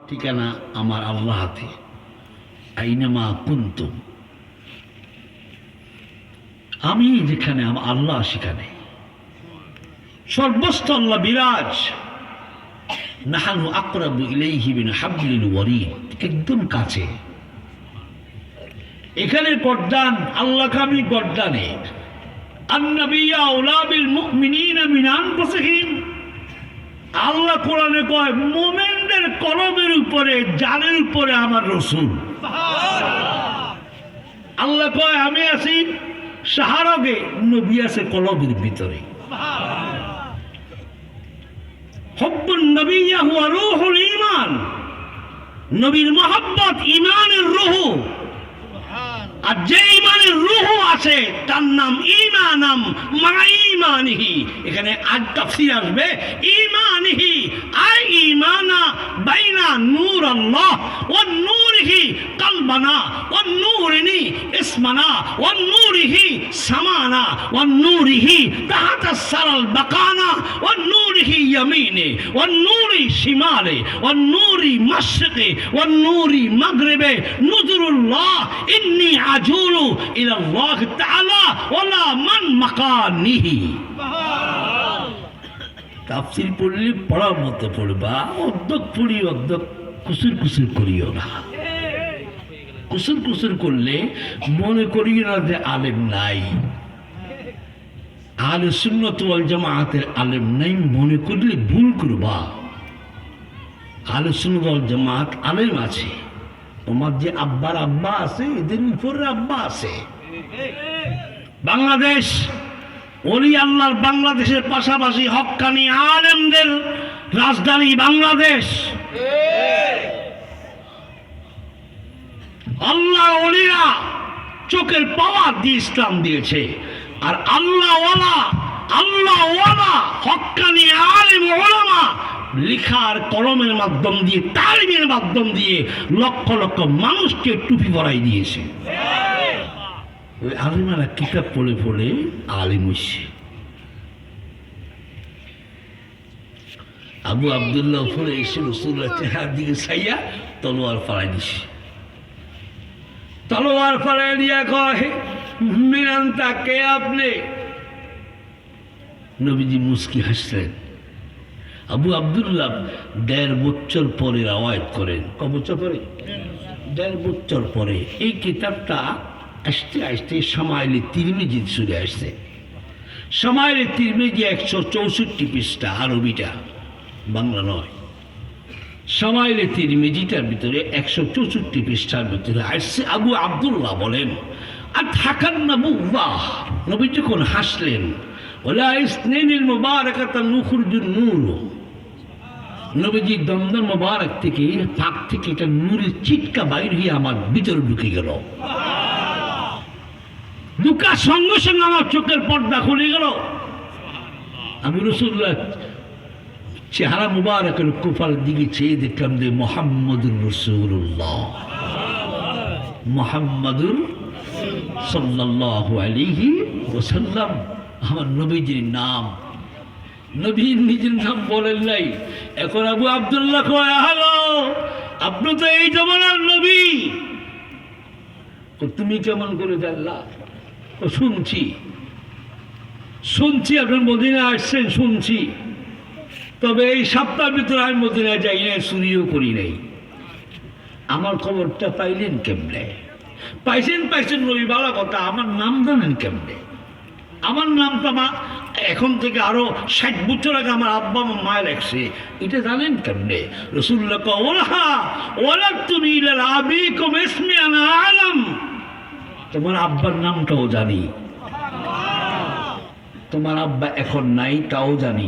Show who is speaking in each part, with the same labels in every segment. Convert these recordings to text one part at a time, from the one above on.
Speaker 1: ঠিকানা আমার আল্লাহ হাতে। আইনামা কুনতুম, আমি যেখানে আমার আল্লাহ সেখানে সর্বস্ত আল্লাহ বিরাজ। নাহানু আকরাবু ইলাইহি মিন হাবলিল ওয়ারিদ, একদম কাছে। এখানে গর্দান, আল্লাহকে আমি গর্দানে। আন-নাবিয়্যু আওলা বিল মুমিনিনা মিন আনফুসিহিম, আল্লাহ কোরআনে কয় মুমিনদের কলবের উপরে, জানের উপরে আমার রাসূল। আল্লাহ কয় আমি আছি শাহরগে, নবী আছে কলবের ভিতরে। হুব্বুন নবিয়্যি হুয়া রূহুল ঈমান, নবীর মহব্বত ঈমানের রূহ। আর যে ঈমানের রূহ আছে তার নাম ঈমানাম মা ঈমানিহি। এখানে আজ তাফসীর আসবে ঈমানিহি আই ঈমানা বাইনা নূর আল্লাহ ওয়া নূরিহি কলবানা ওয়া নূরিনি ইসমানা ওয়া নূরিহি সামানা ওয়া নূরিহি তাহাতা সারাল বাকানা ওয়া নূরিহি ইয়ামিনে ওয়া নূরি শিমালে ওয়া নূরি মাশরিকে ওয়া নূরি মাগরিবে নুজরুল্লাহ ইন্নী আজুলু ইলাল্লাহ তাআলা ওয়ালা মান মাকানিহি। তাফসীর পড়লে পড়ার মতো পড়বা, অর্ধক পড়ি অর্ধক কুসুর কুসুর করিও না। কুসুর কুসুর করলে মনে করিও না যে আলেম নাই, আহলে সুন্নাত ওয়াল জামাআতের আলেম নাই মনে করলে ভুল করবা। আহলে সুন্নাত ওয়াল জামাআত আলেম আছে। তোমার যে আব্বার আব্বা আছে, এদের উপরে আব্বা আছে। বাংলাদেশ ওলি আল্লাহর বাংলাদেশের পাশাপাশি হক্কানি আলেমদের রাজধানী বাংলাদেশ। আল্লাহ ওলিরা চোখের পাওয়ার দিয়ে ইসলাম দিয়েছে। আর আল্লাহওয়ালা হক্কানি আলেম ওলামা লিখার কলমের মাধ্যম দিয়ে, তালিমের মাধ্যম দিয়ে লক্ষ লক্ষ মানুষকে টুপি পরাই দিয়েছে। ওই আলিমারা কিতাব পড়ে পড়ে আলিম হইছে। আবু আব্দুল্লাহ পড়ে এসে রাসূলুল্লাহ চেহারার দিকে চাইয়া তলোয়ার ফালাই দিছে। তলোয়ার ফালাই দিয়া কয় মিনান্তা, কে আপনি? নবীজি মুস্কি হাসলেন। আবু আব্দুল্লাহ ১.৫ বছর পরে রওয়ায়াত করেন। কত বছর পরে? ১.৫ বছর পরে। এই কিতাবটা আসতে আসতে শামাইলে তিরমিজি চলে আসছে। শামাইলে তিরমিজি ১৬৪ পৃষ্ঠা, আরবিটা, বাংলা নয়। শামাইলে তিরমিজিটার ভিতরে ১৬৪ পৃষ্ঠার ভিতরে আসছে। আবু আব্দুল্লাহ বলেন, আর থাকার নবুওয়াহ, নবী যখন হাসলেন, ওলা ইসনাইনিল মুবারাকাতা নুখরুজুন নূর, নবীজি দমদম মুবারক থেকে, পাক থেকে একটা নূরের চিটকা বাইর হয়ে আমার ভিতরে ঢুকে গেল। ঢুকার সঙ্গে সঙ্গে আমার চোখের পর্দা খুলে গেল। আমি রাসূলুল্লাহ চেহারা মুবারকের কুফার দিকে চেয়ে দেখলাম যে মুহাম্মদুর রাসূলুল্লাহ, মুহাম্মাদুর সাল্লাল্লাহু আলাইহি ওয়াসাল্লাম, আমার নবীজির নাম। নবী নিজের নাম বলেন নাই। এখন আবু আব্দুল্লাহ কয়, হ্যালো, আপনি তো এই জমানার নবী। তুমি কেমন করে জানলা? শুনছি আপনার মদিনায় আসছেন, শুনছি। তবে এই সপ্তাহের ভিতরে আমি মদিনায় যাই নাই, চুরিও করি নাই। আমার খবরটা পাইলেন কেমনে? পাইছেন নবী, ভালো কথা। আমার নাম জানেন কেমনে? আমার নামটা এখন থেকে আরো ৬০ বছর আগে আমার আব্বা মা লেখছে, এটা জানেন কেমনে? রাসূলুল্লাহ তোমার আব্বার নামটাও জানি, তোমার আব্বা এখন নাই তাও জানি,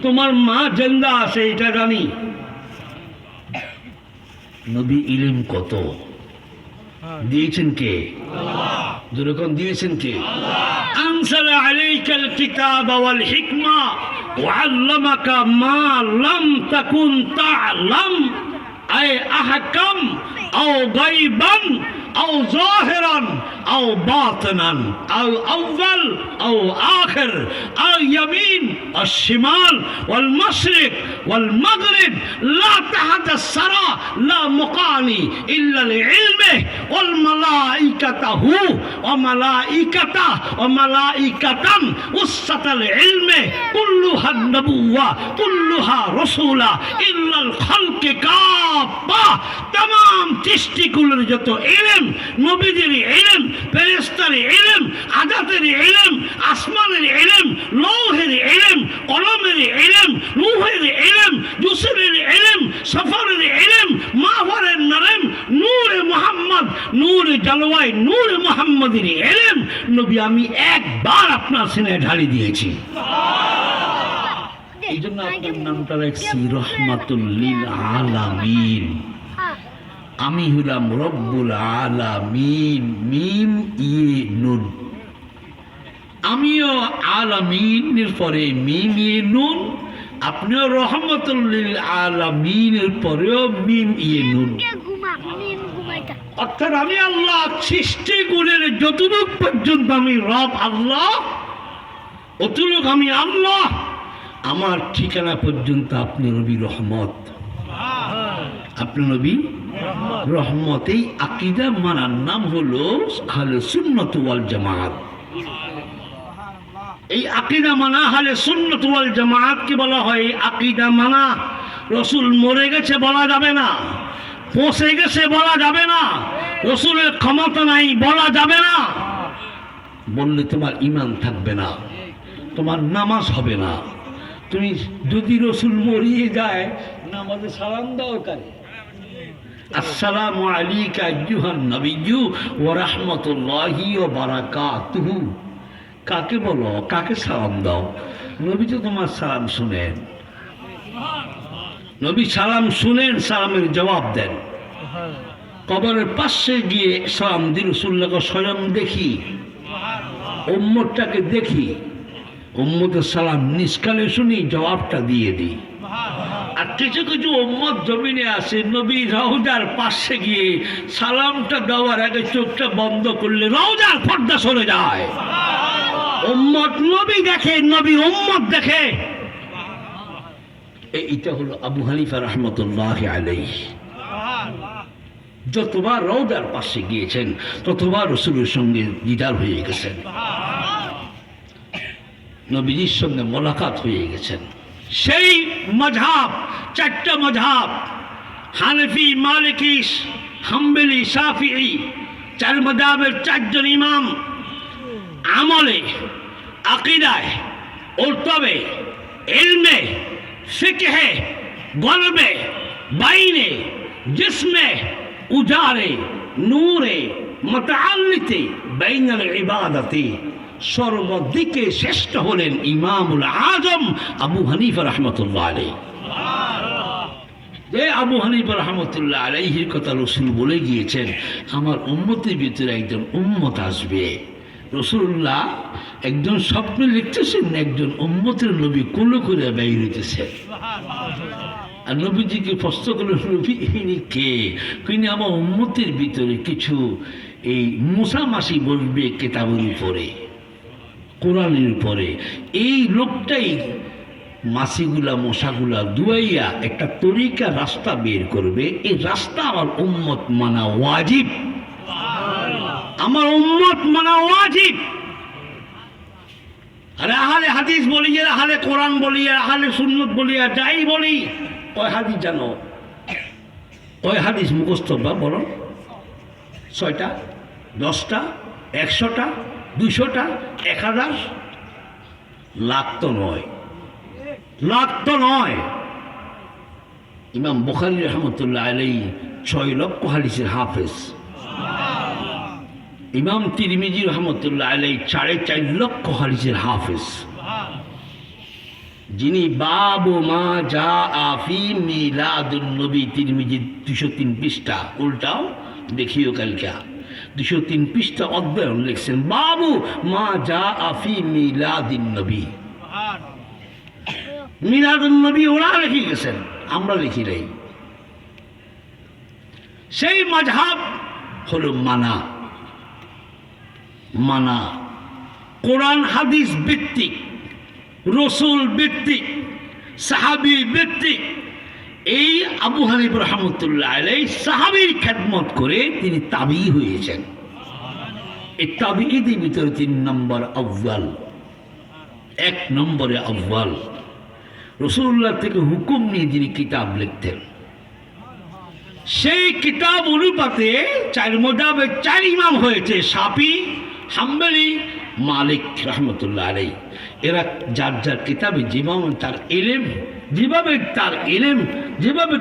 Speaker 1: তোমার মা জিন্দা আছে এটা জানি। নবী ইলম কত দিয়েছেন কে? যেরকম দিয়েছেন কে? আনসালা আলাইকাল কিতাবা ওয়াল হিকমা ওয়া আল্লামাকা মা লাম তাকুন তা'লাম আই আহকাম আও গায়বান আও যাহিরান আও বাতিনান আও আউয়াল আও আখির আও ইয়ামিন আও শিমাল ওয়াল মাশরিক ওয়াল মাগরিব লা তাহাদা সারা লা মুকানি ইল্লা লিইলমিহি ওয়াল মালাইকাতুহু ওয়া মালাইকাতা ওয়া মালাইকাতান উসসাতাল ইলমি কুল্লুহা নবুওয়া কুল্লুহা রাসূলা ইল্লাল খালকি কাফা। तमाम সৃষ্টিকুলের যত ইলম, নবীদের ইলম, ফেরেশতার ইলম, আযাতের ইলম, আসমানের ইলম, লৌহের ইলম, কলমের ইলম, নূহের ইলম, ইউসুফের ইলম, সফরের ইলম, মাহওয়ারের নরম, নূরে মুহাম্মদ, নূরে জালওয়ায় নূরে মুহাম্মদের ইলম নবী আমি একবার আপনার সিনায় ঢালি দিয়েছি। এই জন্য আপনার নামটা রাখছি রহমাতুল লিল আলামিন। আমি হলাম রব্বুল আলামিন, মিম ইয়ে নুন। আমিও আলামিনের পরে মিম ইয়ে নুন, আপনিও রহমাতুল লিল আলামিনের পরেও মিম ইয়ে নুন। অর্থাৎ আমি আল্লাহ সৃষ্টি গুণের যতটুক পর্যন্ত আমি রব আল্লাহ, অতটুক আমি আল্লাহ। আমার ঠিকানা পর্যন্ত আপনি নবী রহমত, আপনি নবী রহমত। এই আকীদা মানার নাম হলো আহলে সুন্নাত ওয়াল জামাত। এই আকীদা মানা আহলে সুন্নাত ওয়াল জামাত কি বলা হয়? আকীদা মানা। রাসূল মরে গেছে বলা যাবে না, পৌঁছে গেছে বলা যাবে না, রাসূলের ক্ষমতা নাই বলা যাবে না। বললে তোমার ঈমান থাকবে না, তোমার নামাজ হবে না। তুমি যদি রাসূল মরিয়ে যায় নামাজে সালাম দাও কারে? আসসালামু আলাইকা আইয়ুহান নবিয়্যু ওয়া রাহমাতুল্লাহি ওয়া বারাকাতুহু। কাকে বলো, কাকে সালাম দাও? নবী তো তোমার সালাম শুনেন, নবী সালাম শুনেন, সালামের জবাব দেন। কবরের পাশে গিয়ে সালাম দিন রাসূলুল্লাহকে স্বয়ং দেখি, উম্মতটাকে দেখি, উম্মতের সালাম নিষ্কালে শুনি, জবাবটা দিয়ে দিই। আর কিছু কিছু উম্মত জমিনে আসে, নবী রওজার পাশে গিয়ে সালামটা দেওয়ার আগে চোখটা বন্ধ করলে রওজার পর্দা সরে যায়। উম্মত নবী দেখে, নবী উম্মত দেখে। এইটা হলো আবু হানিফা রাহমাতুল্লাহি আলাইহি। যতবার রওজার পাশে গিয়েছেন ততবার রাসূলের সঙ্গে দিদার হয়ে গেছেন, নবীজির সঙ্গে মোলাকাত হয়ে গেছেন। সেই মাযহাব, চারটা মাযহাব, হানাফি, মালিকি, হাম্বলি, শাফিঈ, চার মাযহাবের চারজন ইমাম আমলে, আকীদায়, উর্তবে, ইলমে, ফিকহে, গলবে, বাইনে, জিসমে, উজারে, নূরে, মুতাআল্লিতে, বাইনাল ইবাদাতি, সর্বদিকে শ্রেষ্ঠ হলেন ইমামুল আজম আবু হানিফা রাহমাতুল্লাহ আলাইহি। যে আবু হানিফা রাহমাতুল্লাহ আলাইহির কথা রাসূল বলে গিয়েছেন, আমার উম্মতের ভিতরে একজন উম্মত আসবে। রাসূলুল্লাহ একজন স্বপ্নে লিখতেছেন, একজন উম্মতের নবী কোলে করে বাইর হইতেছেন। আর নবীজিকে প্রশ্ন করলেন, নবী ইনি কে? কিনি আমার উম্মতের ভিতরে কিছু এই মুসা মাসি বসবে কিতাবের উপরে, কোরআনের উপরে। এই লোকটাই মাসিগুলা মশাগুলা দুয়াইয়া একটা তরিকা রাস্তা বের করবে। এই রাস্তা আমার উম্মত মানা ওয়াজিব, আমার উম্মত মানা ওয়াজিব। আরে আহলে হাদিস বলি, আহলে কোরআন বলি, আহলে সুন্নত বলি, আর যাই বলি, কয় হাদিস জানো? কয় হাদিস মুখস্থ বা বলো? 6টা, 10টা, 100টা, 200টা, 1000? লাখ তো নয়, লাখ তো নয়। ইমাম বুখারী রাহমাতুল্লাহ আলাইহি 6 লক্ষ হাদিসের হাফেজ। ইমাম তিরমিজি রাহমাতুল্লাহ আলাইহি 4.5 লক্ষ হাদিসের হাফেজ। যিনি বাবু মা যা আফি মিলাদুন নবী, তিরমিজি 203 পৃষ্ঠা, উল্টাও দেখিও কালকা 203 পৃষ্ঠা অধ্যয়ন লিখছেন, বাবু মা যা আফি মিলাদিন নবী। মিলাদুন নবী ওরা লিখে গেছেন, আমরা লিখি নাই। সেই মাযহাব হলো মানা। মানা কোরআন হাদিস ভিত্তিক, রসুল ভিত্তিক, সাহাবী ভিত্তিক। এই আবু হানিফা রাহমাতুল্লাহ আলাইহি সাহাবীর খেদমত করে তিনি তাবিঈ হয়েছেন। এই তাবিঈদের ভিতরে 3 নম্বর আউয়াল, 1 নম্বরে আউয়াল। রাসূলুল্লাহ থেকে হুকুম নিয়ে যিনি কিতাব লিখতেন, সেই কিতাব অনুপাতে 4 মাযহাবে 4 ইমাম হয়েছে, শাফি, হাম্বলি, মালিক রাহমাতুল্লাহ আলাইহি। এরা যার যার কিতাবে যেভাবে তার ইলম, যেভাবে